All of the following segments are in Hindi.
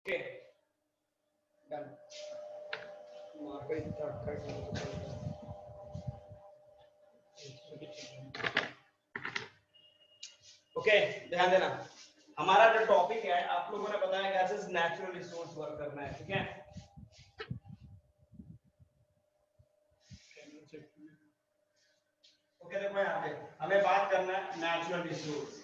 Okay done. मार्कर इतना कर ओके, ध्यान देना हमारा जो टॉपिक है आप लोगों ने बताया कैसे नेचुरल रिसोर्स वर्क करना है, ठीक है। ओके देखो यहाँ पे हमें बात करना है नेचुरल रिसोर्स।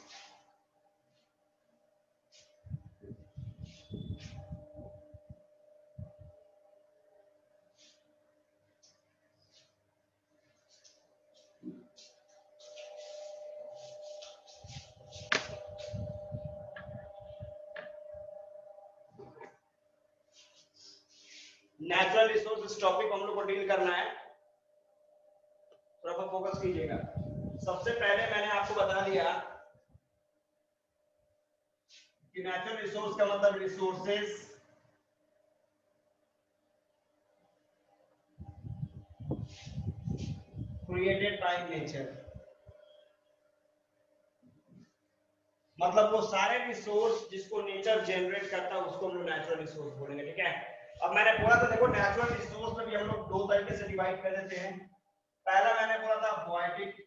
नेचुरल रिसोर्स इस टॉपिक हम लोग को डील करना है, थोड़ा फोकस कीजिएगा। सबसे पहले मैंने आपको बता दिया कि नेचुरल रिसोर्स का मतलब रिसोर्सेज क्रिएटेड बाय नेचर, मतलब वो सारे रिसोर्स जिसको नेचर जनरेट करता है उसको हम लोग नेचुरल रिसोर्स बोलेंगे, ठीक है। अब मैंने बोला था देखो नेचुरल रिसोर्स में भी हम लोग दो तरीके से डिवाइड कर देते हैं। पहला मैंने बोला था पोएटिक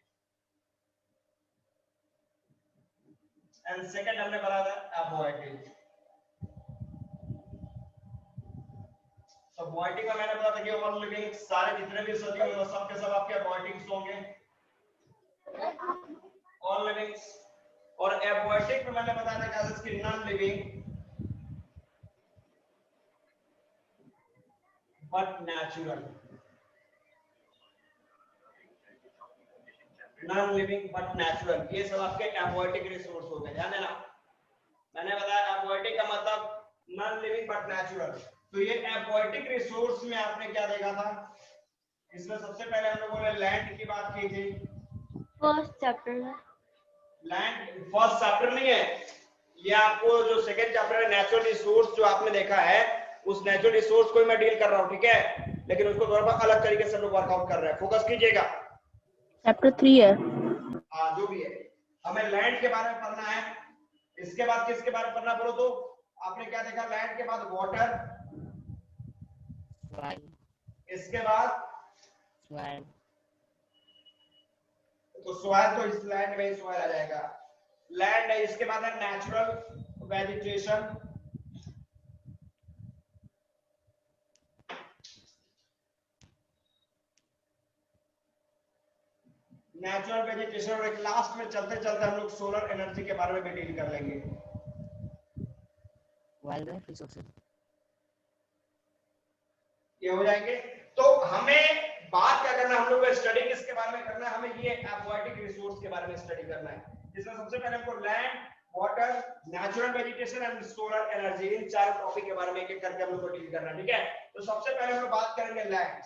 एंड सेकंड हमने बोला था अपोएटिक। तो पोएटिक में मैंने बोला था कि ऑल लिविंग सारे जितने भी सजीव हैं सब के सब आपके पोएटिक्स होंगे, ऑल लिविंग। और अपोएटिक में मैंने बताया था कि इसकी non living but natural, non living but natural, ये सब आपके अपोएटिक रिसोर्स हो गए। ध्यान देना मैंने बताया अपोएटिक का मतलब नॉन लिविंग बट नेचुरल। तो ये अपोएटिक रिसोर्स में आपने क्या देखा था, इसमें सबसे पहले हम लोगों ने लैंड की बात की थी। फर्स्ट चैप्टर में लैंड फर्स्ट चैप्टर नहीं है, ये आपको जो सेकंड चैप्टर है नेचुरल रिसोर्स जो आपने देखा है उस नेचुरल रिसोर्स को मैं डील कर रहा हूँ, ठीक है, लेकिन उसको थोड़ा अलग तरीके से लोग वर्कआउट कर रहे हैं, फोकस कीजिएगा। चैप्टर 3 है। हाँ जो भी है हमें लैंड के बारे में पढ़ना है। इसके बाद किसके बारे में पढ़ना बोलो तो आपने क्या देखा, लैंड के बाद वाटर, इसके बाद सॉइल, तो सॉइल, तो इस लैंड में सॉइल आ जाएगा, लैंड है। इसके बाद है नेचुरल वेजिटेशन, नेचुरल वेजिटेशन, और एक लास्ट में चलते चलते हम लोग सोलर एनर्जी के बारे में भी डील कर लेंगे। वाइल्ड लाइफ रिसोर्सेज, ये हो जाएंगे। तो हमें बात क्या करना है, हम लोग को स्टडी किसके बारे में करना है, हमें ये एक्वाटिक रिसोर्स के बारे में स्टडी करना है, जिसमें सबसे पहले हमको land, water, natural vegetation and solar energy, इन चार टॉपिक के बारे में एक एक करके हम लोग को डील करना है, ठीक है। तो सबसे पहले हम लोग बात करेंगे लैंड।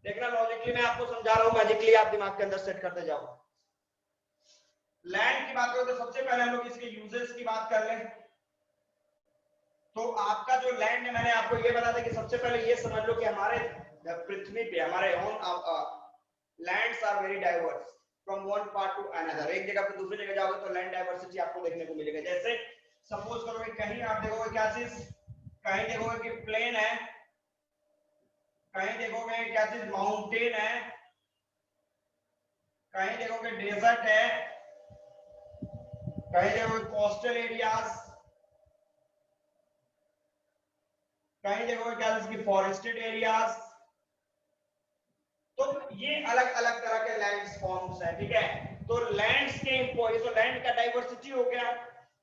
देखना लॉजिकली मैं आपको समझा रहा हूं, मैजिकली आप दिमाग के अंदर सेट करते जाओ। लैंड की बात करें तो सबसे पहले हम लोग इसके यूजेस की बात कर लें। तो आपका जो लैंड है मैंने आपको ये बता दिया कि सबसे पहले ये समझ लो कि हमारे पृथ्वी पे हमारे lands are very diverse from one part to another. एक जगह पे दूसरी जगह जाओगे तो लैंड डाइवर्सिटी आपको देखने को मिलेगा। जैसे सपोज करो कि कहीं आप देखोगे क्या चीज, कहीं देखोगे कि प्लेन है, कहीं देखोगे क्या चीज माउंटेन है, कहीं देखोगे डेजर्ट है, कहीं देखोगे कोस्टल एरियाज, कहीं देखोगे क्या इसकी फॉरेस्टेड एरियाज। तो ये अलग अलग तरह के लैंड्स फॉर्म्स हैं, ठीक है। तो लैंड्स के तो लैंड का डाइवर्सिटी हो गया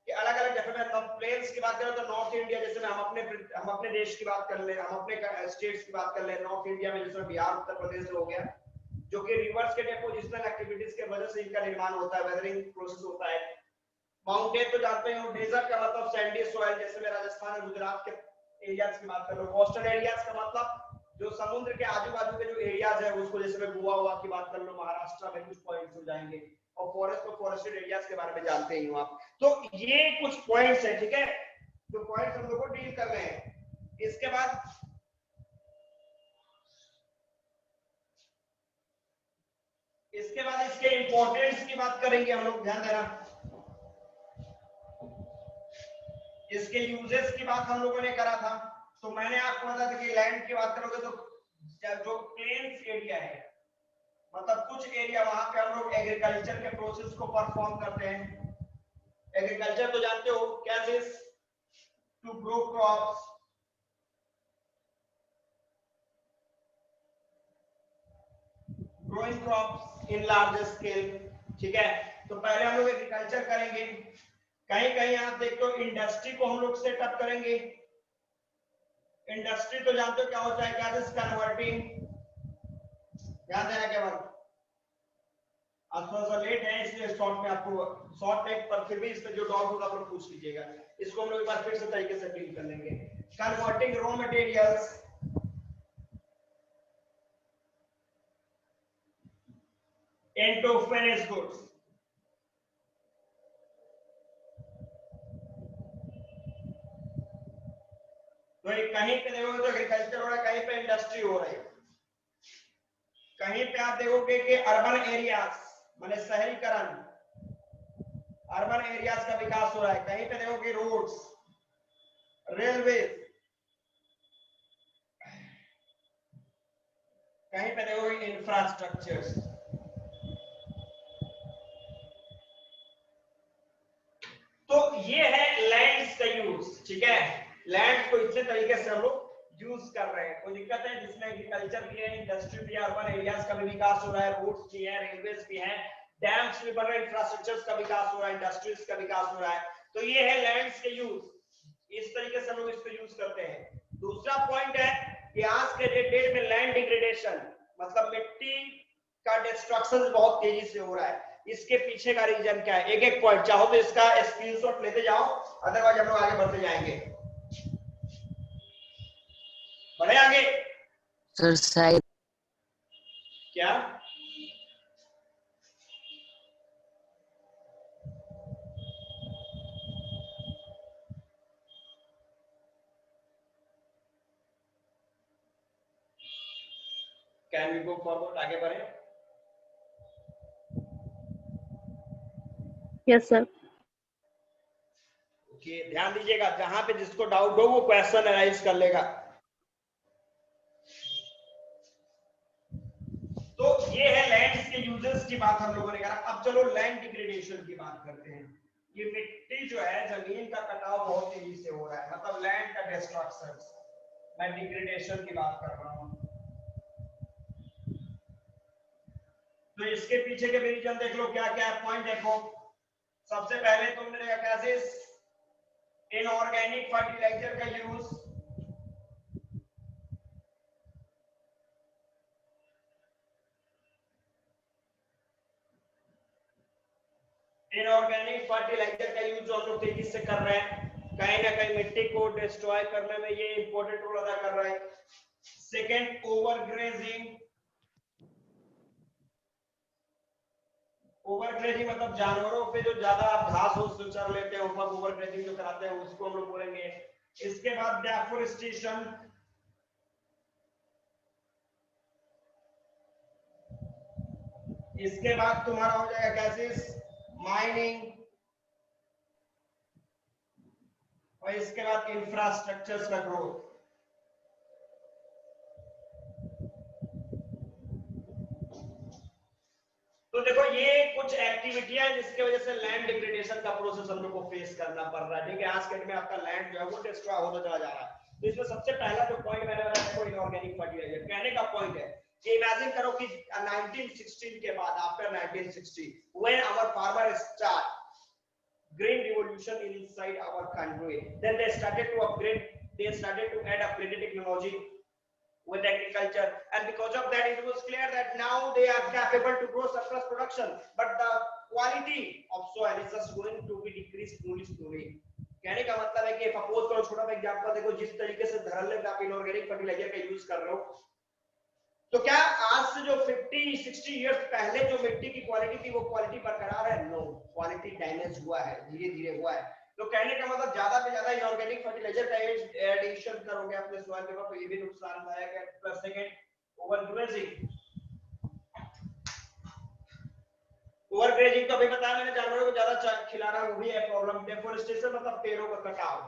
कि अलग अलग जैसे मैं प्लेन्स की बात करें तो नॉर्थ इंडिया, जैसे हम अपने देश की बात कर ले, हम अपने स्टेट्स की बात कर ले, नॉर्थ इंडिया में जैसे बिहार उत्तर प्रदेश हो गया, जो कि रिवर्स के डेपोजिशनल एक्टिविटीज के वजह से इनका निर्माण होता है, वेदरिंग प्रोसेस होता है। माउंटेन तो जानते हो, डेजर्ट का मतलब सैंडी सॉइल, जैसे मैं राजस्थान और गुजरात के एरियाज की बात कर रहा हूँ। कोस्टल एरियाज का मतलब जो समुद्र के आजू बाजू के जो एरियाज है उसको, जैसे मैं गोवा हुआ की बात कर लो, महाराष्ट्र में कुछ पॉइंट्स हो जाएंगे, और फॉरेस्ट तो फॉरेस्टेड एरियाज के बारे में जानते ही हो आप। तो ये कुछ पॉइंट्स है, ठीक है, जो पॉइंट्स हम लोग को डील कर रहे हैं। इसके बाद इसके इंपॉर्टेंस की बात करेंगे हम लोग, ध्यान देना। इसके यूजेस की बात हम लोगों ने करा था। तो मैंने आपको बताया था कि लैंड की बात करोगे तो जो प्लेन्स एरिया है, मतलब कुछ एरिया वहां पे हम लोग एग्रीकल्चर के प्रोसेस को परफॉर्म करते हैं। एग्रीकल्चर तो जानते हो, कैसे to grow crops, growing crops in large scale, ठीक है। तो पहले हम लोग एग्रीकल्चर करेंगे, कहीं कहीं आप देखते हो इंडस्ट्री को हम लोग सेटअप करेंगे। इंडस्ट्री तो जानते हो क्या होता है, क्या दिस कन्वर्टिंग, ध्यान देना केवल। आज थोड़ा सा लेट है इसलिए शॉर्ट में आपको शॉर्ट में, पर फिर भी इस पे जो डाउट होगा आप पूछ लीजिएगा। इसको हम लोग एक बार फिर से तरीके से डील कर लेंगे। Converting raw materials into finished goods. तो कहीं पे देखोगे तो एग्रीकल्चर हो रहा है, कहीं पे इंडस्ट्री हो रही है, कहीं पे आप देखोगे कि अर्बन एरियाज माने शहरीकरण, अर्बन एरियाज का विकास हो रहा है, कहीं पे देखोगे रोड्स, रेलवे, कहीं पे देखोगे इंफ्रास्ट्रक्चर्स। तो ये है लैंड्स का यूज, ठीक है। लैंड को इसी तरीके से हम लोग यूज कर रहे हैं। कोई दिक्कत है जिसमें एग्रीकल्चर भी है, इंडस्ट्री भी है, अर्बन एरियाज का भी विकास हो रहा है, रोड्स भी है, रेलवेज भी है, डैम्स भी बन रहे हैं, इंफ्रास्ट्रक्चर्स का विकास हो रहा है, इंडस्ट्रीज का विकास हो रहा है। तो ये है लैंड्स के यूज, इस तरीके से हम लोग इसको यूज करते हैं। दूसरा पॉइंट है कि आज के डेट में लैंड डिग्रेडेशन, मतलब मिट्टी का डिस्ट्रक्शन बहुत तेजी से हो रहा है। इसके पीछे का रीजन क्या है, एक एक पॉइंट चाहो तो इसका स्क्रीनशॉट लेते जाओ, अदरवाइज हम लोग आगे बढ़ते जाएंगे। बढ़े आगे सर शायद क्या, कैन वी गो फॉरवर्ड, आगे बढ़े। Yes sir. ओके, ध्यान दीजिएगा, जहां पे जिसको डाउट हो वो क्वेश्चन एनालाइज कर लेगा। तो ये है लैंड्स के यूजेस की बात हम लोगों ने करा। अब चलो लैंड डिग्रेडेशन की बात करते हैं। ये मिट्टी जो है, जमीन का कटाव बहुत तेजी से हो रहा है, मतलब लैंड का डिस्ट्रक्शन, मैं डिग्रेडेशन की बात कर रहा हूं। तो इसके पीछे के रीजन देख लो, क्या क्या है पॉइंट देखो। सबसे पहले तुमने देखा कैसे इनऑर्गेनिक फर्टिलाइजर का यूज, इनऑर्गेनिक फर्टिलाइजर का यूज हम लोग तेजी से कर रहे हैं, कहीं ना कहीं मिट्टी को डिस्ट्रॉय करने में ये इंपॉर्टेंट रोल अदा कर रहा है। सेकेंड, ओवरग्रेजिंग, ओवरग्रेजिंग मतलब जानवरों पे जो ज्यादा आप घास फूस चर लेते हैं ऊपर, ओवरग्रेजिंग जो कराते हैं उसको हम लोग बोलेंगे। इसके बाद डेफोरेस्टेशन, इसके बाद तुम्हारा हो जाएगा कैसे माइनिंग, और इसके बाद इंफ्रास्ट्रक्चर्स का ग्रोथ। तो देखो ये कुछ एक्टिविटियां हैं जिसकी वजह से लैंड डिग्रेडेशन का प्रोसेस हम लोग को फेस करना पड़ रहा है, ठीक है। आज के डेट में आपका लैंड जो है वो डिस्ट्रॉय होता चला जा रहा है। तो इसमें सबसे पहला जो पॉइंट मैंने बताया देखो इनऑर्गेनिक फर्टिलाइजर, कहने का पॉइंट है कि इमेजिन करो कि 1916 के बाद, after 1960 when our farmer start green revolution inside our country, then they started to upgrade, they started to add upgraded technology with agriculture, and because of that it was clear that now they are capable to grow surplus production, but the quality of soil is just going to be decreased slowly. कहने का मतलब है कि सपोज करो, छोटा सा एग्जांपल देखो, जिस तरीके से धरल्ले में आप इनऑर्गेनिक फर्टिलाइजर का यूज कर रहे हो, तो क्या आज से जो 50-60 इयर्स पहले जो मिट्टी की क्वालिटी थी वो क्वालिटी बरकरार है? नो, क्वालिटी डैमेज हुआ है, धीरे धीरे हुआ है। तो कहने का मतलब ज्यादा से ज्यादा इनऑर्गेनिक फर्टिलाइजर का एडिशन करोगे अपने सॉइल के ऊपर तो ये भी नुकसानदायक है। प्लस सेकंड, ओवरग्रेजिंग, ओवरग्रेजिंग तो अभी बताया मैंने, जानवरों को ज्यादा खिलाना वो भी है प्रॉब्लम। डेफोरेस्टेशन मतलब पेड़ों का कटाव,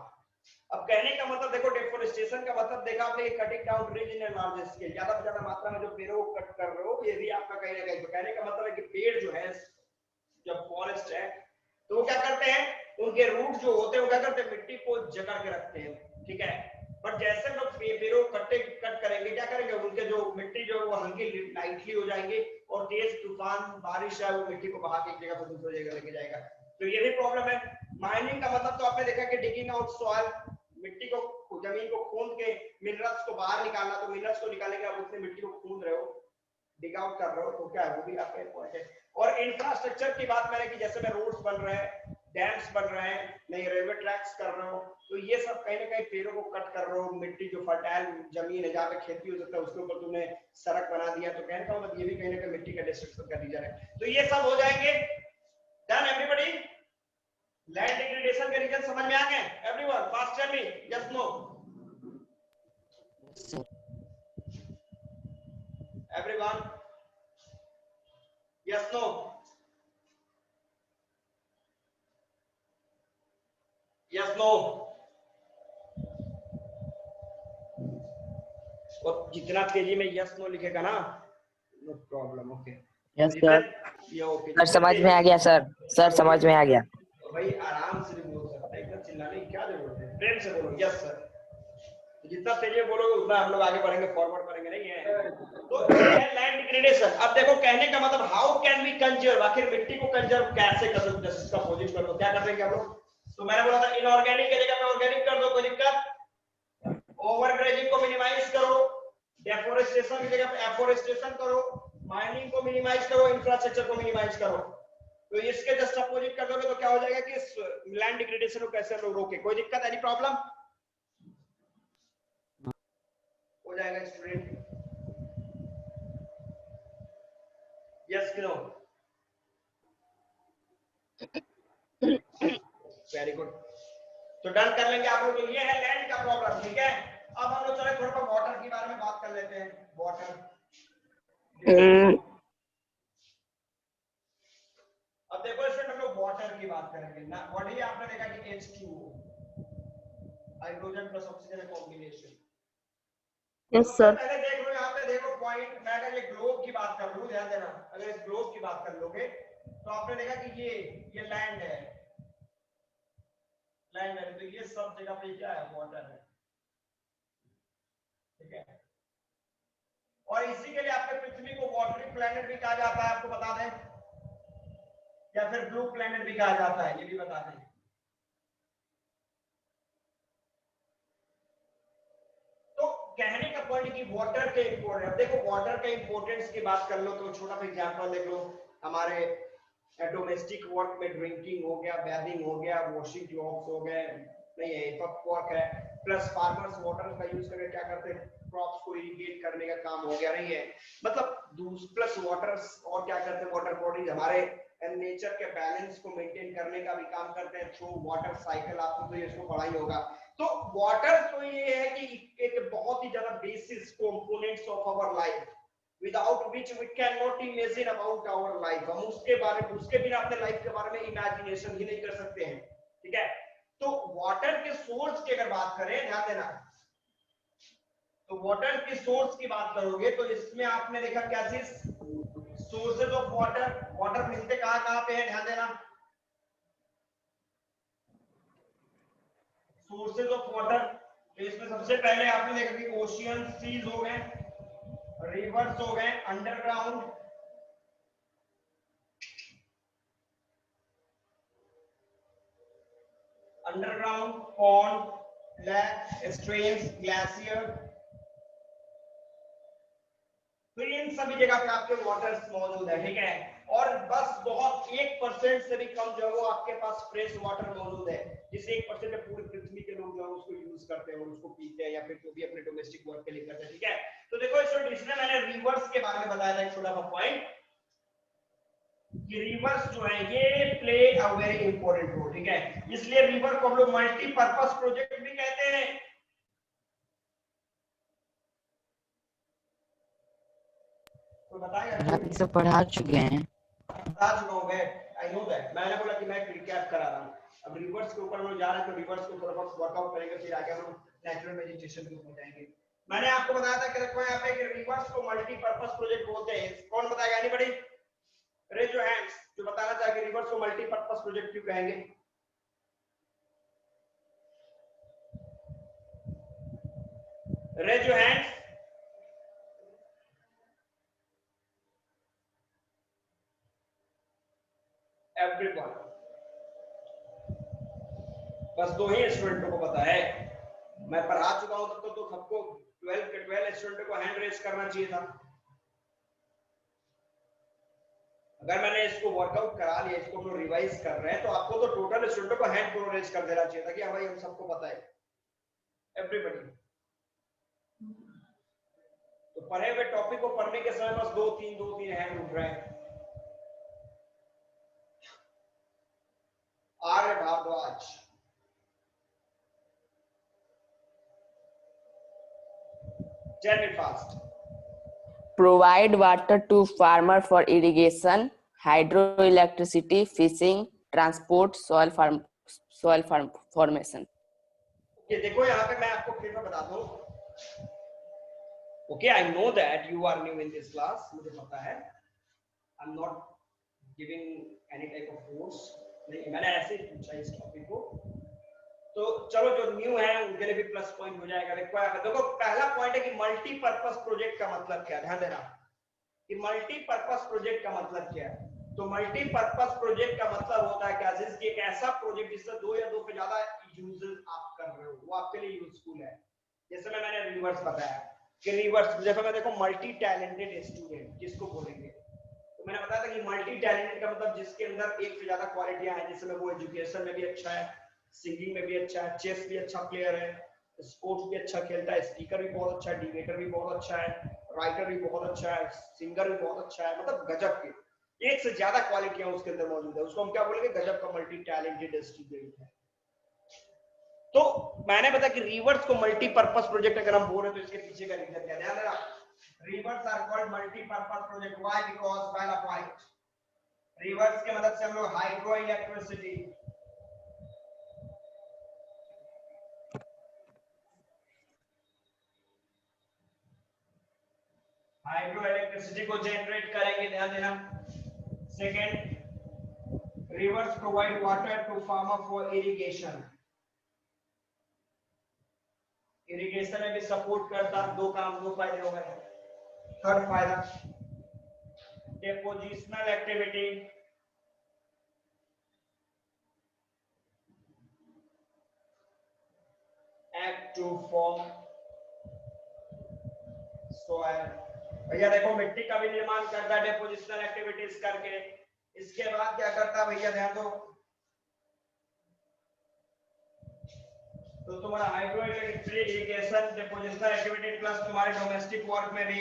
अब कहने का मतलब देखो, डेफोरेस्टेशन का मतलब देखा आपने, cutting down trees in large scale, ज्यादा से ज्यादा मात्रा में जो पेड़ों को कट कर रहे हो, ये भी आपका कहीं ना कहीं, तो कहने का मतलब है कि पेड़ जो है, जब फॉरेस्ट है तो वो क्या करते हैं, उनके रूट जो होते हैं वो क्या करते हैं, मिट्टी को जकड़ के रखते हैं, ठीक है। बट जैसे लोग पेड़ों कट करेंगे, क्या करेंगे, उनके जो मिट्टी जो वो हल्की लाइटली हो जाएंगे, और तेज तूफान बारिश है वो मिट्टी को बहा के एक जगह से दूसरी जगह लेके जाएगा। तो ये भी प्रॉब्लम है। माइनिंग का मतलब तो आपने देखा कि डिगिंग आउट सॉइल, मिट्टी को, जमीन को खोद के मिनरल्स को बाहर निकालना, तो मिनरल्स को निकालने के आप उसने मिट्टी को खोद रहे हो, डिग आउट कर रहे हो, तो क्या है, वो भी आपका पॉइंट है। और इंफ्रास्ट्रक्चर की बात मैंने की, जैसे में रोड्स बन रहे हैं, डैम्स बन रहे हैं, नई रेलवे ट्रैक्स कर रहे हो, तो ये सब कहीं ना कहीं पेड़ों को कट कर रहे हो, मिट्टी जो फर्टाइल जमीन है जहाँ पे खेती हो सकता है उसके ऊपर तुमने सड़क बना दिया, तो कहने का मतलब ये भी कहीं ना कहीं मिट्टी का डिस्ट्रक्शन का रीजन है। तो ये सब हो जाएंगे। Done everybody? लैंड डिग्रेडेशन के रीजन समझ में आ गए everyone? Fast tell me, yes no? Everyone, yes no? Yes no? और जितना तेजी में यस नो लिखेगा ना, no problem, okay. Yes sir. ये ओके सर समझ में आ गया सर, सर समझ में आ गया। भाई आराम से भी बोल सकते हैं, इतना चिल्लाने की क्या जरूरत है, प्रेम से बोलो यस सर। जितना तेजी बोलोगे उतना हम लोग आगे बढ़ेंगे, फॉरवर्ड करेंगे, नहीं है? तो ये है लैंड डिग्रेडेशन। अब देखो कहने का मतलब, हाउ कैन वी कंजर्व, आखिर मिट्टी को कंजर्व कैसे कर सकते हैं, इसका अपोजिट कर दो, क्या कर देंगे हम लोग? तो मैंने बोला था इनऑर्गेनिक की जगह पे ऑर्गेनिक कर दो, कोई दिक्कत? ओवरग्रेजिंग को मिनिमाइज करो, डेफोरेस्टेशन की जगह पे एफोरेस्टेशन करो, माइनिंग को मिनिमाइज करो, इंफ्रास्ट्रक्चर को मिनिमाइज करो। तो इसके जस्ट अपोजिट कर दोगे तो क्या हो जाएगा कि लैंड डिग्रेडेशन को कैसे लोग रोके, कोई दिक्कत, एनी प्रॉब्लम? हो जाएगा student? Yes no? Very good. तो डन कर लेंगे आप लोग। तो ये है लैंड का प्रॉब्लम, ठीक है। अब हम लोग चले थोड़ा वाटर के बारे में बात कर लेते हैं। वाटर, अब देखो इसमें हम लोग वाटर की बात करेंगे ना। बॉडी आपने देखा कि H2O, hydrogen plus oxygen combination. Yes sir. पहले देख लो, यहाँ पे देखो पॉइंट, मैं अगर ये ग्लोब की बात कर लूं, ध्यान देना, अगर इस ग्लोब की बात कर लोगे तो आपने देखा कि ये लैंड है, लैंड है, तो ये सब जगह पे क्या है, वाटर है, ठीक है। और इसी के लिए आपके पृथ्वी को वाटरी प्लैनेट भी कहा जाता है, आपको बता दें, या फिर ब्लू प्लैनेट भी कहा जाता है, ये भी बता दें। तो कहने का पॉइंट कि वाटर के इंपोर्टेंस, देखो वाटर के इंपोर्टेंस की बात कर लो तो छोटा सा एग्जांपल देख लो, हमारे डोमेस्टिक वर्क में ड्रिंकिंग हो गया, बैथिंग हो गया, वॉशिंग क्लॉथ्स हो गए, नहीं है सब वर्क है, प्लस फार्मर्स वाटर का यूज करके क्या करते हैं, क्रॉप्स को इरिगेट करने का काम हो गया, नहीं है, मतलब प्लस वाटर, और क्या करते हैं, वाटर बॉडीज हमारे नेचर के बैलेंस को मेंटेन करने का भी काम करते हैं थ्रू वाटर साइकिल, आपको तो इसको पढ़ा ही होगा। तो वाटर तो ये है कि एक बहुत ही ज्यादा basis components of our life, without which we cannot imagine about our life, हम उसके बिना अपने लाइफ के बारे में इमेजिनेशन ही नहीं कर सकते हैं, ठीक है। तो वाटर के सोर्स की अगर बात करें, ध्यान देना, तो वाटर के सोर्स की बात करोगे तो इसमें आपने देखा क्या चीज, सोर्सेज ऑफ वाटर, वाटर मिलते कहां पे है, ध्यान देना, सोर्सेज ऑफ वाटर। तो इसमें सबसे पहले आपने देखा कि ओशियन, सीज हो गए, रिवर्स हो गए, underground, pond, lake, streams, glacier, तो इन सभी जगह पे आपके वाटर्स मौजूद है, ठीक है। और बस बहुत 1% से भी कम जो है वो आपके पास फ्रेश वाटर मौजूद है, जिस 1% में पूरी पृथ्वी के लोग जो है उसको यूज करते हैं और उसको पीते हैं या फिर जो भी अपने डोमेस्टिक वर्क के लिए करते हैं, ठीक है। तो देखो इसमें मैंने रिवर्स के बारे में बताया था एक छोटा सा पॉइंट, कि रिवर्स जो है ये play a very important role, ठीक है। इसलिए रिवर को हम लोग मल्टीपर्पज प्रोजेक्ट भी कहते हैं। तो बताइए, सब पढ़ा चुके हैं। बता चुका हूं मैं, आई नो दैट, मैंने बोला कि मैं रिकैप करा रहा हूं। अब रिवर्स के ऊपर हम लोग जा रहे हैं, तो रिवर्स को थोड़ा बहुत वर्कआउट करेंगे, फिर आगे हम लोग नेचुरल वेजिटेशन के ऊपर जाएंगे। मैंने आपको बताया था कि देखो यहाँ पे कि रिवर्स को मल्टीपर्पज प्रोजेक्ट बोलते हैं। कौन बताएगा? एनीबॉडी? रेज योर हैंड्स जो बताना चाहे कि रिवर्स को मल्टीपर्पज प्रोजेक्ट क्यों कहेंगे। Raise your hands. एवरीवन। बस 2 ही स्टूडेंटों को पता है। मैं पढ़ा चुका हूं तब तो सबको 12 के 12 स्टूडेंटों को हैंड रेज करना चाहिए था। अगर मैंने इसको वर्कआउट करा लिया, इसको हम लोग रिवाइज कर रहे हैं, तो आपको तो टोटल स्टूडेंटों को हैंड को रेज कर देना चाहिए था कि हाँ भाई हम सबको पता है। एवरीबॉडी। तो पढ़े हुए टॉपिक को पढ़ने के समय बस 2-3 हैंड उठ रहे हैं। आर्य Bhardwaj. Tell me fast. Provide water to farmer for irrigation, hydroelectricity, fishing, transport, soil formation. Okay, देखो यहाँ पे मैं आपको फिर मैं बता दूं। Okay, I know that you are new in this class. मुझे पता है। I'm not giving any type of force. नहीं, मैंने ऐसे ही पूछा इस टॉपिक को। तो चलो जो न्यू है उनके लिए भी प्लस पॉइंट हो जाएगा। देखो पहला पॉइंट है कि मल्टीपर्पज प्रोजेक्ट का मतलब क्या है। ध्यान देना कि मल्टीपर्पज प्रोजेक्ट का मतलब क्या है। तो मल्टीपर्पज प्रोजेक्ट का मतलब होता है क्या, जिसकी एक ऐसा प्रोजेक्ट जिससे 2 या 2 से ज्यादा यूजेस आप कर रहे हो, वो आपके लिए यूजफुल है। जैसे मैंने रिवर्स बताया कि रिवर्स जैसे मैं देखो मल्टी टैलेंटेड स्टूडेंट किसको बोलेंगे, तो मैंने बताया था कि मल्टी टैलेंटेड का मतलब जिसके अंदर एक से ज्यादा क्वालिटियां हैं, जिसमें वो एजुकेशन में भी अच्छा है, सिंगिंग में भी अच्छा है, चेस भी अच्छा प्लेयर है, स्पोर्ट्स भी अच्छा खेलता है, स्पीकर भी बहुत अच्छा है, डिबेटर भी बहुत अच्छा है, राइटर भी बहुत अच्छा है, सिंगर भी बहुत अच्छा है, मतलब गजब के एक से ज्यादा क्वालिटियां उसके अंदर मौजूद है। उसको हम क्या बोलेंगे? गजब का मल्टी टैलेंटेड स्टूडेंट है। तो मैंने बताया कि रिवर्स को मल्टीपर्पज प्रोजेक्ट अगर हम बोल रहे हैं तो इसके पीछे का रीजन क्या है। ध्यान देना, rivers are called multipurpose project. Why? Because पहला पॉइंट, रिवर्स की मदद से हम लोग हाइड्रो इलेक्ट्रिसिटी को जनरेट करेंगे। ध्यान देना। Second, rivers provide water to farmer for irrigation। Irrigation में भी सपोर्ट करता। 2 काम, 2 फायदे हो गए। थर्ड फायदा, depositional activity act to form soil. भैया देखो मिट्टी का भी निर्माण करता है डेपोजिशनल एक्टिविटीज करके। इसके बाद क्या करता भैया, ध्यान दो, तो तुम्हारा हाइड्रो इरिगेशन डेपोजिशनल एक्टिविटी प्लस तुम्हारे डोमेस्टिक वर्क में भी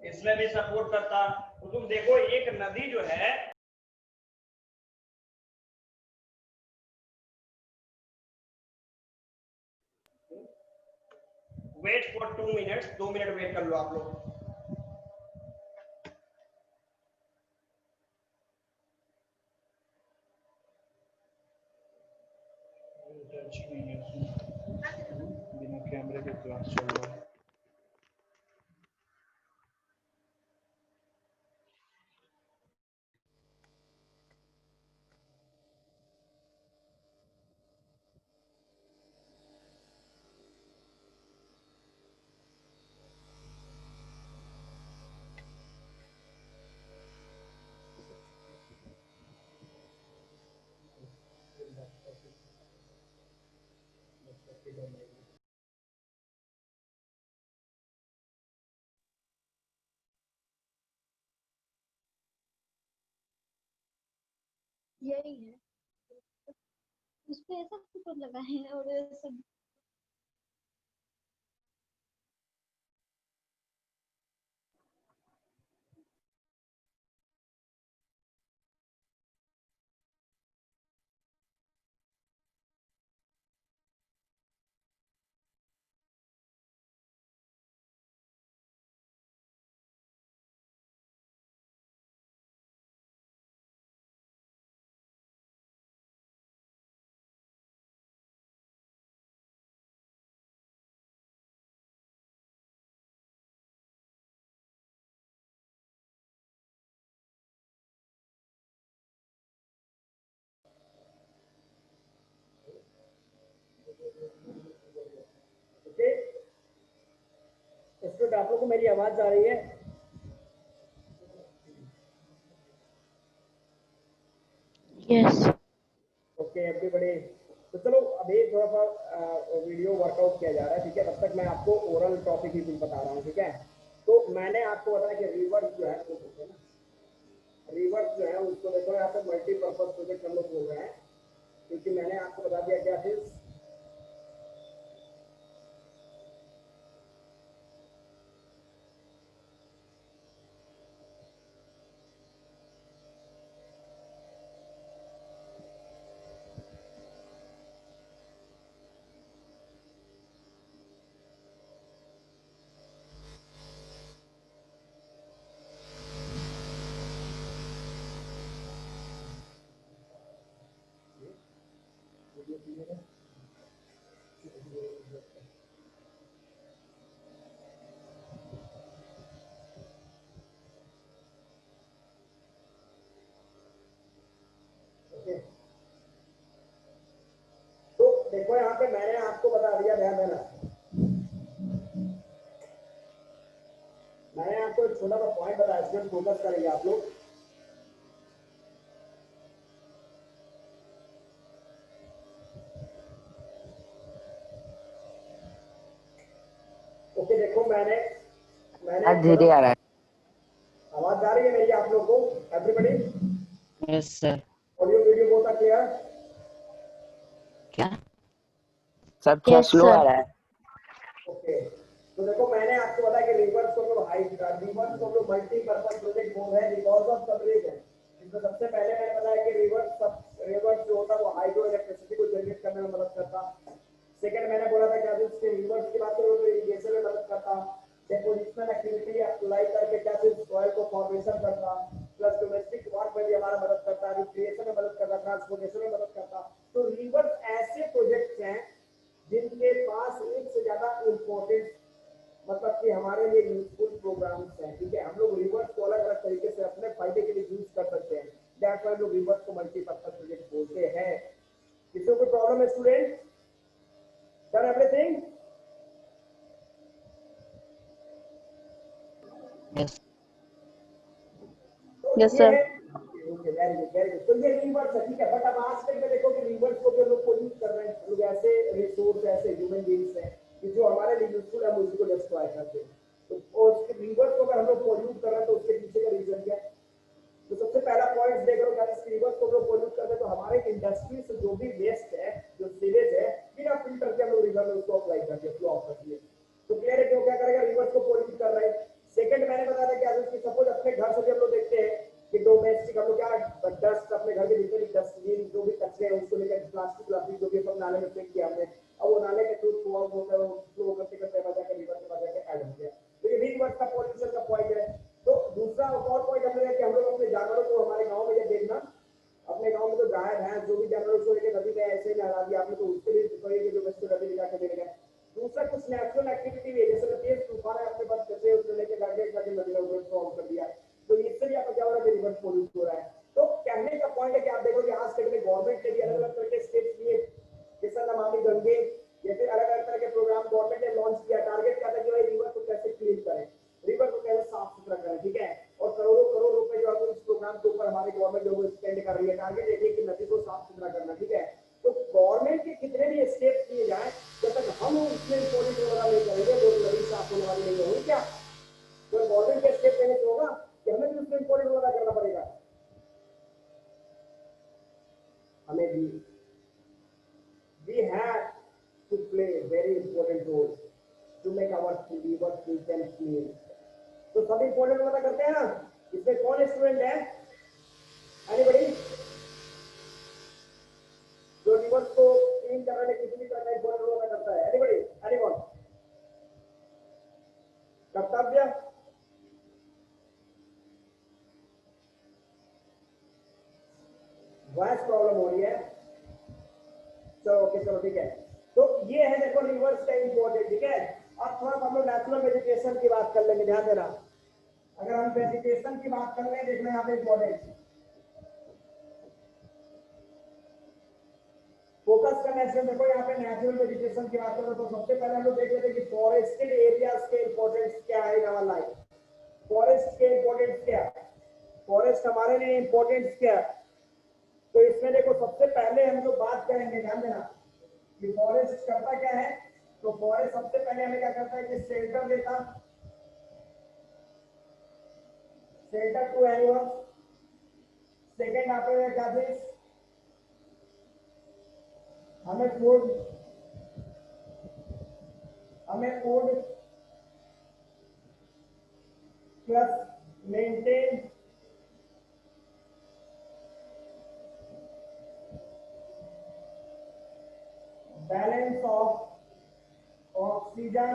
इसमें भी सपोर्ट करता। तो तुम देखो एक नदी जो है, wait for 2 minutes, 2 minute wait कर लो आप लोग। बिना कैमरे के क्लास चल रहा है। यही है, उस पे ऐसा कुछ लगा है और सब को मेरी आवाज आ रही है? Yes okay everybody. तो चलो अभी थोड़ा सा वीडियो वर्कआउट किया जा रहा है, ठीक है? तब तक मैं आपको ओरल टॉपिक ही कुछ बता रहा हूँ, ठीक है? तो मैंने आपको बताया कि रिवर्स जो है वो होते हैं ना, रिवर्स जो है उसको देखो यहाँ पे मल्टीपर्पज प्रोजेक्ट हम लोग बोल रहे हैं, क्योंकि मैंने आपको बता दिया क्या चीज। ओके, तो देखो यहाँ पे मैंने आपको बता दिया, ध्यान देना, मैंने आपको एक छोटा सा पॉइंट बताया, इसमें फोकस करेंगे आप लोग। ओके देखो मैंने मैंने धीरे आ रहा है। आवाज आ रही है मेरी आप लोग को everybody? Yes sir. Audio video बहुत क्लियर? क्या सब थोड़ा यस स्लो आ सर रहा है। ओके, तो देखो मैंने आपको बताया कि रिवर्स को लोग रिवर्स को लोग मल्टीपर्पज प्रोजेक्ट बोल रहे हैं बिकॉज ऑफ सब रीजन। इसमें सबसे पहले मैंने बताया कि रिवर्स जो होता है वो हाइड्रो इलेक्ट्रिसिटी को जनरेट करने में मदद करता। सेकंड मैंने बोला था कि अभी उसके रिवर्स की बात करो तो इरिगेशन में मदद करता, डेपोजिशनल एक्टिविटी अप्लाई करके क्या चीज सॉइल को फॉर्मेशन करता, प्लस डोमेस्टिक वर्क में भी हमारा मदद करता, रिक्रिएशन में मदद करता, ट्रांसपोर्टेशन में मदद करता। तो रिवर्स ऐसे प्रोजेक्ट्स हैं जिनके पास एक से ज्यादा इंपॉर्टेंट, मतलब कि हमारे लिए यूजफुल प्रोग्राम्स हैं, ठीक है? हम लोग रिवर्स को अलग अलग तरीके से अपने फायदे के लिए यूज कर सकते हैं, दैट्स व्हाई लोग रिवर्स को मल्टीपर्पज प्रोजेक्ट बोलते हैं। किसी को प्रॉब्लम है स्टूडेंट? Done everything? यस तो यस ये सर है, okay very good very good. तो ये रिवर्स है, ठीक है? बट अब आज के देखो कि रिवर्स को जो लोग यूज कर रहे हैं, लोग ऐसे रिसोर्स ऐसे ह्यूमन बीइंग्स हैं कि जो हमारे लिए यूजफुल है हम उसको डिस्ट्रॉय करते हैं। तो और उसके रिवर्स को अगर हम लोग पोल्यूट कर रहे हैं तो उसके पीछे का रीजन क्या है? तो सबसे पहला पॉइंट देख लो, रिवर्स को लोग पोल्यूट करते हैं तो हमारे इंडस्ट्री से जो भी वेस्ट है, जो सीवेज है, बिना फिल्टर के हम लोग रिवर में उसको अप्लाई करते हैं, फ्लो ऑफ करते हैं। तो क्लियर है क्यों क्या करेगा? रिवर्स को पोल्यूट कर रहे हैं। सेकंड मैंने बताया था कि अगर सपोज अपने घर से भी हम लोग देखते हैं कि डोमेस्टिक हम लोग क्या डस्ट, अपने घर के जितने भी डस्टबिन जो भी कचरे हैं उसको लेकर प्लास्टिक जो भी अपन नाले में फेंक किया हमने, अब वो नाले के थ्रू फ्लो करते करते बजा के रिवर में बजा के ऐड हो गया। तो ये भी रिवर्स का पोल्यूशन का पॉइंट है। तो दूसरा और पॉइंट हमने है कि हम लोग अपने जानवरों को, हमारे गाँव में जब देखना, अपने गाँव में तो गाय भैंस जो भी जानवर उसको लेकर नदी में ऐसे ही नहा दिया आपने, तो उसके लिए जो बच्चे नदी में जाकर मिल गए। दूसरा कुछ नेचुरल एक्टिविटी भी है, जैसे तेज तूफान है, अपने पास कचरे उसको लेके जाके नदी में ट्रांसफॉर्म कर दिया, तो इससे भी आपका क्या हो रहा है? रिवर पोल्यूट हो रहा है। तो कहने का पॉइंट है कि आप देखो कि आज तक में गवर्नमेंट ने भी अलग अलग तरह के स्टेप्स लिए, जैसे नमामि गंगे, या फिर अलग अलग तरह के प्रोग्राम गवर्नमेंट ने लॉन्च किया। टारगेट क्या था कि भाई रिवर को कैसे क्लीन करें, रिवर को कैसे साफ सुथरा करें, ठीक है? और करोड़ों करोड़ रुपए जो है इस प्रोग्राम के ऊपर हमारी गवर्नमेंट जो स्पेंड कर रही है। टारगेट देखिए कि नदी को साफ सुथरा करना, ठीक है? तो गवर्नमेंट के कितने भी स्टेप्स लिए जाए, जब तक हम उसमें पॉलिसी वगैरह नहीं करेंगे वो नदी साफ होने वाली नहीं होगी। क्या तो गवर्नमेंट के स्टेप लेने से होगा कि हमें भी उसमें पॉलिसी वगैरह करना पड़ेगा? हमें भी we have to play a very important role to make our river clean and clean. तो सब इंपॉर्टेंट वाला करते हैं ना? इसमें कौन स्टूडेंट है? एनीबॉडी जो रिवर्स को क्लीन करने में किसी भी तरह का इंपॉर्टेंट रोल करता है? एनीबॉडी? एनीवन? कर्तव्य? वॉइस प्रॉब्लम हो रही है? चलो ओके, चलो ठीक है। तो ये है देखो रिवर्स का इंपॉर्टेंट, ठीक है? अब थोड़ा हम लोग नेचुरल वेजिटेशन की बात कर लेंगे, ध्यान देना। अगर हम वेजिटेशन की बात कर लें, देखना यहाँ पे इंपॉर्टेंट फोकस का नेचुरल, देखो यहाँ पे नेचुरल वेजिटेशन की बात करें तो सबसे पहले हम लोग देख लेते हैं कि फॉरेस्टेड एरियाज के इंपॉर्टेंस क्या है इन आवर लाइफ। फॉरेस्ट के इंपॉर्टेंस क्या है, फॉरेस्ट हमारे लिए इंपॉर्टेंस क्या है। तो इसमें देखो सबसे पहले हम लोग बात करेंगे, ध्यान देना कि फॉरेस्ट करता क्या है। तो फॉरेस्ट सबसे पहले हमें क्या करता है कि शेल्टर देता, शेल्टर टू एनिमल्स। सेकेंड आपको क्या चीज, हमें food plus maintain balance of oxygen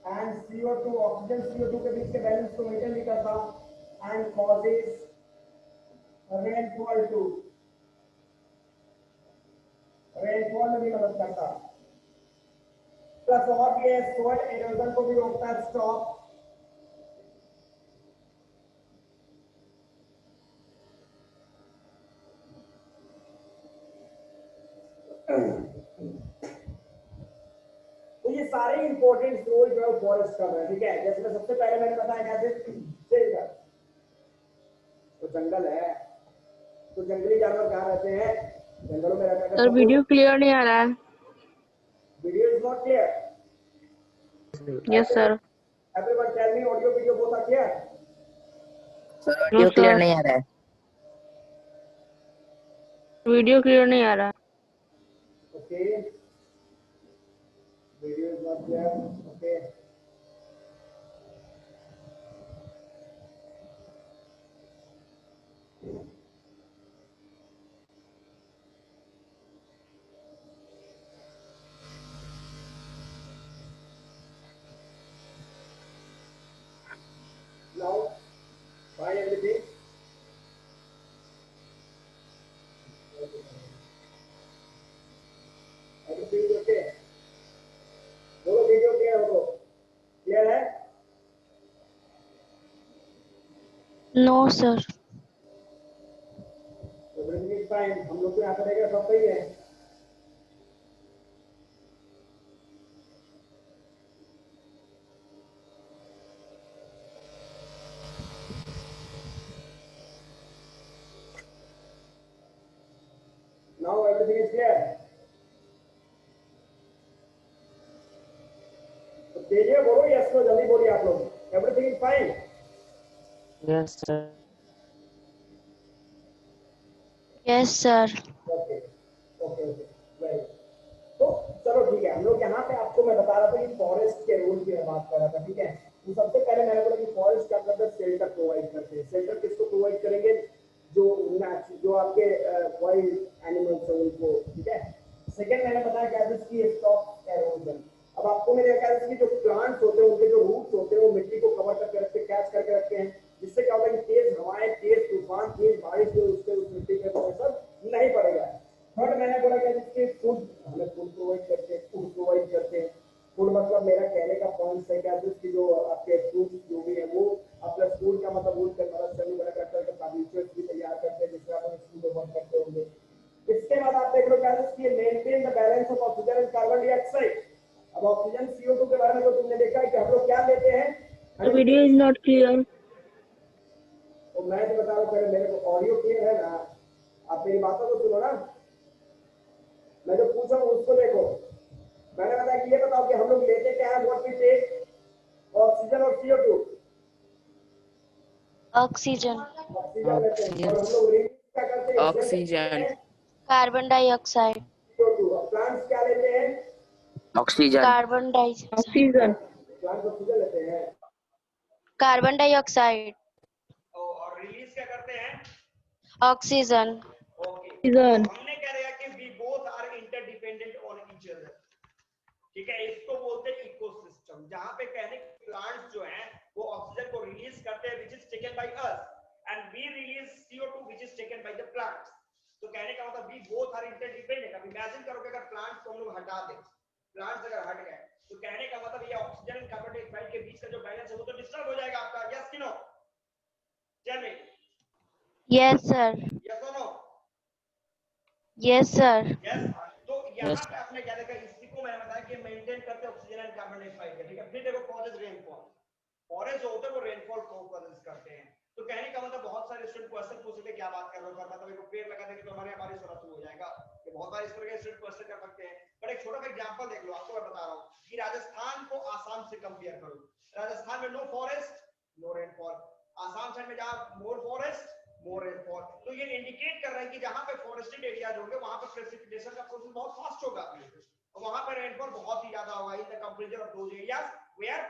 and CO2, oxygen CO2 के बीच के बैलेंस को मेंटेन भी करता हूं एंड कॉजेस रेनफॉल में भी मदद करता, प्लस और भी है सोइल एरोजन को भी रोकता है, स्टॉप। तो ये सारे इंपॉर्टेंट रोल जो है फॉरेस्ट कर रहे हैं, ठीक है। जैसे सबसे पहले मैंने बताया कैसे शेल्टर, तो जंगल है तो जंगली जानवर कहाँ रहते हैं, जंगलों में रहते हैं। सर वीडियो क्लियर नहीं आ रहा है। Video is not clear. Yes sir. Everyone tell me, audio video both are clear? Sir audio clear नहीं आ रहा है। वीडियो क्लियर नहीं आ रहा है। Okay, video is not clear, okay. Now, find everything. Everything is okay. बोलो वीडियो क्लियर हो, क्लियर है? No sir. Everything is fine, हम लोग को यहाँ पर रहेगा सब सही है। Now everything is clear. तो तेजिए बोलो, यस नो जल्दी बोलिए आप लोग, everything is fine. Yes sir. Yes sir. Okay okay okay, very good. तो चलो ठीक है, हम लोग यहाँ पे आपको मैं बता रहा था कि फॉरेस्ट के रूल की मैं बात कर रहा था, ठीक है। तो सबसे पहले मैंने बोला कि फॉरेस्ट क्या करता है, शेल्टर प्रोवाइड करते हैं। शेल्टर किसको प्रोवाइड करेंगे, जो आपके वाइल्ड एनिमल्स हैं उनको, ठीक है। सेकंड मैंने बताया गैसेस की स्टॉप एरोजन। अब आपको मेरे गैसेस की जो प्लांट्स होते हैं उनके जो रूट्स होते हैं वो मिट्टी को कवर करके रखते हैं, कैच करके रखते हैं, जिससे क्या होगा कि तेज हवाएं, तेज तूफान, तेज बारिश जो उससे उस मिट्टी पे असर नहीं पड़ेगा। थर्ड मैंने बोला कि जिसके फूड, हमें फूड प्रोवाइड करते हैं, फूड प्रोवाइड करते हैं। फूड मतलब मेरा कहने का पॉइंट है क्या, जिसकी जो आपके फ्रूट्स जो भी है वो अपना फूड का मतलब फूड का मदद से बड़ा करके फर्नीचर भी तैयार करते हैं, जिससे आप फूड वर्क करते होंगे। इसके बाद आप देख लो क्या कि maintain the balance of oxygen and carbon dioxide. अब ऑक्सीजन CO2 के बारे में तो तुमने देखा है कि हम लोग क्या लेते हैं। Video is not clear. तो मैं तो बता रहा हूँ, पहले मेरे को ऑडियो क्लियर है ना, आप मेरी बातों को सुनो ना, मैं जो पूछ रहा हूँ उसको देखो। मैंने बताया कि ये बताओ कि हम लोग लेते क्या है, व्हाट वी टेक, ऑक्सीजन और CO2। ऑक्सीजन। ऑक्सीजन लेते हैं और हम लोग रिलीज क्या करते हैं, ऑक्सीजन। Carbon dioxide. CO2। और प्लांट्स क्या लेते हैं, oxygen. Carbon dioxide. Oxygen. Plants oxygen लेते हैं कार्बन डाइऑक्साइड। और रिलीज क्या करते हैं, ऑक्सीजन। ऑक्सीजन। हमने क्या देखा कि we both are interdependent on each other, ठीक है। इसको बोलते हैं इकोसिस्टम, जहां पे कहने प्लांट्स जो हैं वो ऑक्सीजन को रिलीज करते हैं which is taken by us and we release CO2 which is taken by the plants. तो कहने का मतलब वी बोथ आर इंटरडिपेंडेंट। अब इमेजिन करो कि अगर प्लांट्स को हम लोग हटा दें, प्लांट्स अगर हट गए तो कहने का मतलब ये ऑक्सीजन और कार्बन डाइऑक्साइड के बीच का जो बैलेंस है वो तो डिस्टर्ब हो जाएगा आपका, यस कि no? Tell me. Yes sir. Yes और नो? Yes, sir. यस। तो यहाँ Yes. पे आपने क्या देखा, इसी को मैंने बताया कि मेंटेन करते ऑक्सीजन एंड कार्बन डाइऑक्साइड, ठीक है। फिर देखो कॉजेज रेनफॉल, फॉरेस्ट जो होते हैं वो रेनफॉल को कॉजेज करते हैं। तो कहने का मतलब बहुत सारे स्टूडेंट क्वेश्चन पूछ सकते क्या बात कर रहे हो, मतलब एक पेड़ लगा देंगे तो हमारे बारिश होना शुरू हो जाएगा, ये बहुत सारे इस तरह के स्टूडेंट क्वेश्चन कर सकते हैं। बट एक छोटा सा एग्जांपल देख लो, आपको मैं बता रहा हूँ कि राजस्थान को आसाम से कंपेयर करो, राजस्थान में no forest no rainfall, Assam side में जहाँ मोर फॉरेस्ट मोर रेनफॉल। तो ये इंडिकेट कर रहा है कि जहां पे फॉरेस्टेड एरियाज होंगे वहां पे प्रेसिपिटेशन का प्रोसेस बहुत फास्ट होगा और वहां पर रेनफॉल बहुत ही ज्यादा होगा in the comparison of those areas where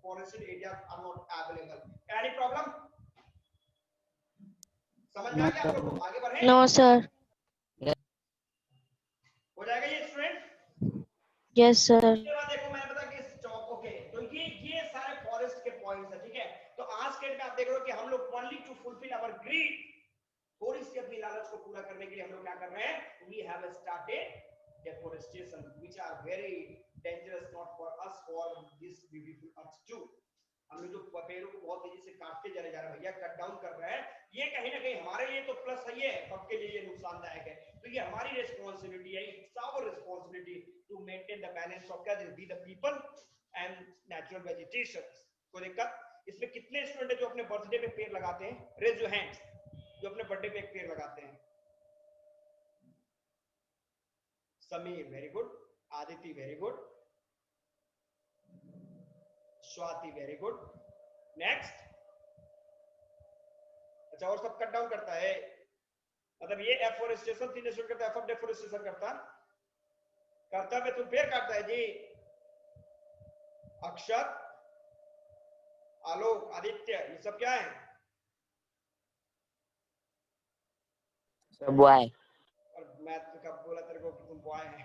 forested areas are not available. Any problem? समझ में आ No, गया आप लोगों को? आगे बढ़े? No, sir. हो जाएगा ये स्टूडेंट? Yes, sir. इसके बाद देखो मैंने बताया कि स्टॉप, ओके, तो ये सारे फॉरेस्ट के पॉइंट्स है, ठीक है। तो आज के डेट में आप देख रहे हो कि हम लोग only to fulfil our greed, थोड़ी सी अपनी लालच को पूरा करने के लिए हम लोग क्या कर रहे हैं, we have started deforestation which are very dangerous not for us, for this beautiful earth too। हम लोग जो पेड़ों को बहुत तेजी से काटते चले जा रहे हैं भैया, कट डाउन कर रहे हैं, ये कहीं ना कहीं हमारे लिए तो प्लस है, ये सबके लिए ये नुकसानदायक है। तो ये हमारी रिस्पांसिबिलिटी है, it's our responsibility to maintain the balance of क्या be the people and natural vegetation. कोई दिक्कत? इसमें कितने स्टूडेंट जो अपने बर्थडे पे पेड़ लगाते हैं, रेज योर हैंड्स, जो अपने बर्थडे पे एक पेड़ लगाते हैं। Sameer very good, Aditi very good, Swati very good, next. अच्छा, और सब कट डाउन करता है, मतलब ये एफोरेस्टेशन 3 स्टूडेंट करता है, एफ डेफोरेस्टेशन करता है, तुम पेड़ काटता है जी। अक्षत, आलोक, आदित्य, ये सब क्या है? सब बॉय। और मैं तो कब बोला तेरे को कि तुम बॉय है?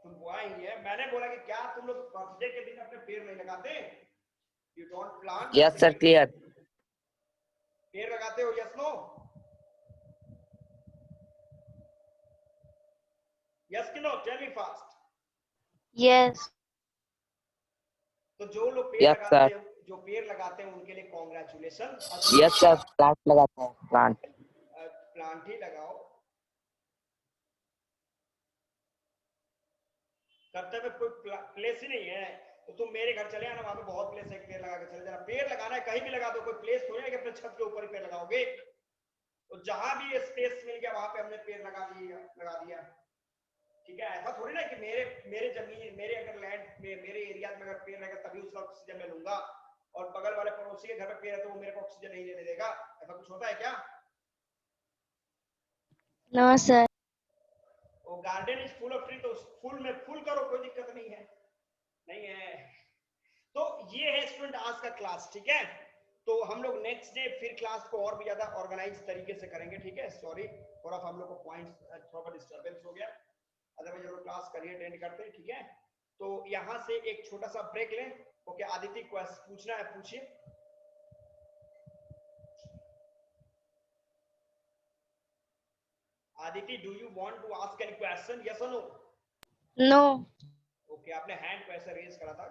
तुम बॉय ही है। मैंने बोला कि क्या तुम लोग बर्थडे के दिन अपने पेड़ नहीं लगाते? You don't plant? Yes sir, clear. पेड़ लगाते हो? Yes no? यस कि no? Tell me fast. Yes. तो जो लोग पेड़ Yes लगाते sir. हैं, जो पेड़ लगाते हैं उनके लिए कॉन्ग्रेचुलेशन। Yes sir, plant लगाते हैं, plant. प्लांट ही लगाओ। कर्तव्य कोई प्लेस ही नहीं है, तो तुम मेरे घर चले आना, वहां पे बहुत प्लेस है, पेड़ लगा के चले जाना। पेड़ लगाना है कहीं भी लगा दो, कोई प्लेस थोड़ी है कि अपने छत के ऊपर ही पेड़ लगाओगे। तो जहां भी स्पेस मिल गया वहां पे हमने पेड़ लगा दिया, ठीक है। ऐसा थोड़ी ना कि मेरे जमीन, मेरे अगर लैंड में, मेरे एरिया में अगर पेड़ रहेगा तभी उसका ऑक्सीजन मैं लूंगा, और बगल वाले पड़ोसी के घर में पेड़ है तो वो मेरे को ऑक्सीजन नहीं लेने देगा। ऐसा कुछ होता है क्या? No, sir. वो garden is full of tree, तो फुल में फुल करो, कोई दिक्कत नहीं है, नहीं है। तो ये है स्टूडेंट आज का क्लास, ठीक है। तो हम लोग नेक्स्ट डे फिर क्लास को और भी ज्यादा ऑर्गेनाइज तरीके से करेंगे, ठीक है। सॉरी थोड़ा हम लोग को पॉइंट्स थोड़ा डिस्टर्बेंस हो गया, अदरवाइज हम लोग क्लास करिए अटेंड करते हैं, ठीक है। तो यहां से एक छोटा सा ब्रेक लें। ओके, आदित्य क्वेश्चन पूछना है, पूछिए। Aditya, do you want to ask any question, yes और नो? No. ओके, आपने हैंड को ऐसे रेज करा था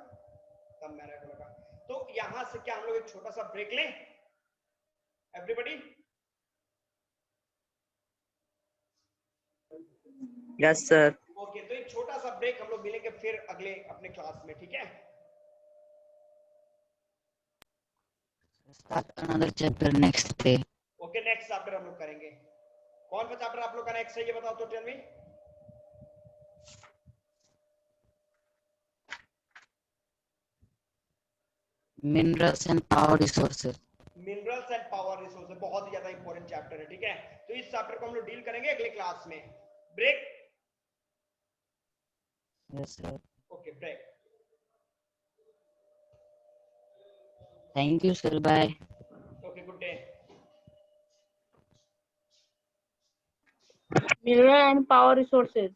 तब मैंने को लगा। तो यहां से क्या हम लोग एक छोटा सा ब्रेक लें एवरीबॉडी? Yes sir. ओके, तो एक छोटा सा ब्रेक, हम लोग मिलेंगे फिर अगले अपने क्लास में, ठीक है। Start another chapter next day. Okay, next chapter हम लोग करेंगे। कौन सा चैप्टर आप लोग का नेक्स्ट है ये बताओ तो, tell me. Minerals and power resources. Minerals and power resources बहुत ही ज्यादा इंपॉर्टेंट चैप्टर है, ठीक है। तो इस चैप्टर को हम लोग डील करेंगे अगले क्लास में। Break. Yes sir. Okay, break. Thank you sir, bye. Okay, good day. Mineral and power resources.